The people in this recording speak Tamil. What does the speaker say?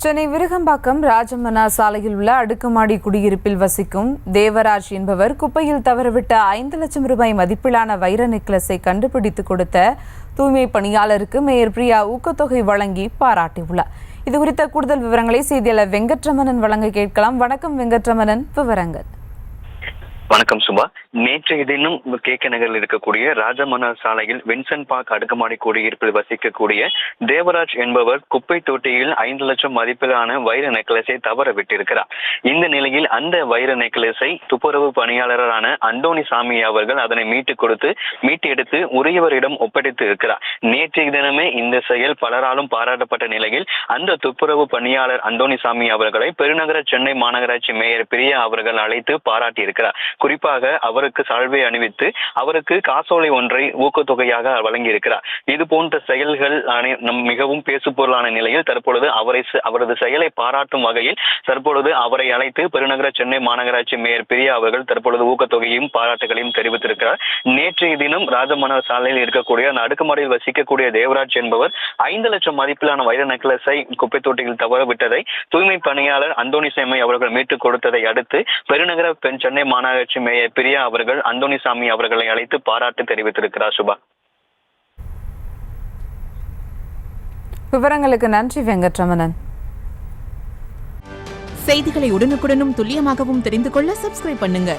சென்னை விருகம்பாக்கம் ராஜமன்னா சாலையில் உள்ள அடுக்குமாடி குடியிருப்பில் வசிக்கும் தேவராஜ் என்பவர் குப்பையில் தவறவிட்ட 5 லட்சம் ரூபாய் மதிப்பிலான வைர நெக்லஸை கண்டுபிடித்து கொடுத்த தூய்மை பணியாளருக்கு மேயர் பிரியா ஊக்கத்தொகை வழங்கி பாராட்டியுள்ளார். இதுகுறித்த கூடுதல் விவரங்களை செய்தியாளர் வெங்கட்ரமணன் வழங்க கேட்கலாம். வணக்கம் வெங்கட்ரமணன், விவரங்கள். வணக்கம் சுபா. நேற்றைய தினம் கேக்க நகரில் இருக்கக்கூடிய ராஜமன்னா சாலையில் வின்சென்ட் பார்க் அடுக்குமாடி குடியிருப்பில் வசிக்கக்கூடிய தேவராஜ் என்பவர் குப்பை தொட்டியில் 5 லட்சம் மதிப்பிலான வைர நெக்லஸை தவற விட்டிருக்கிறார். இந்த நிலையில் அந்த வைர நெக்லஸை துப்புரவு பணியாளரான அந்தோணி சாமி அவர்கள் அதனை மீட்டு எடுத்து உரியவரிடம் ஒப்படைத்து இருக்கிறார். நேற்றைய தினமே இந்த செயல் பலராலும் பாராட்டப்பட்ட நிலையில் அந்த துப்புரவு பணியாளர் அந்தோணி சாமி அவர்களை பெருநகர சென்னை மாநகராட்சி மேயர் பிரியா அவர்கள் அழைத்து பாராட்டியிருக்கிறார். குறிப்பாக அவருக்கு சால்வை அணிவித்து அவருக்கு காசோலை ஒன்றை ஊக்கத்தொகையாக வழங்கியிருக்கிறார். இது போன்ற செயல்கள் மிகவும் பேசுபொருளான நிலையில் தற்பொழுது அவரது செயலை பாராட்டும் வகையில் தற்பொழுது அவரை அழைத்து பெருநகர சென்னை மாநகராட்சி மேயர் பிரியா அவர்கள் தற்பொழுது ஊக்கத்தொகையும் பாராட்டுகளையும் தெரிவித்திருக்கிறார். நேற்றைய தினம் ராஜமன்னா சாலையில் இருக்கக்கூடிய அந்த அடுக்குமாடியில் வசிக்கக்கூடிய தேவராஜ் என்பவர் 5 லட்சம் மதிப்பிலான வைர நெக்லஸை குப்பை தொட்டியில் தவற விட்டதை தூய்மை பணியாளர் அந்தோணி சாமி அவர்கள் மீட்டுக் கொடுத்ததை அடுத்து பெருநகர சென்னை மாநகராட்சி மேயர் பிரியா அவர்கள் அந்தோணி சாமி அவர்களை அழைத்து பாராட்டு தெரிவித்திருக்கிறார். சுபா, விவரங்களுக்கு நன்றி வெங்கட்ரமணன். செய்திகளை உடனுக்குடனும் துல்லியமாகவும் தெரிந்து கொள்ள சப்ஸ்கிரைப் பண்ணுங்க.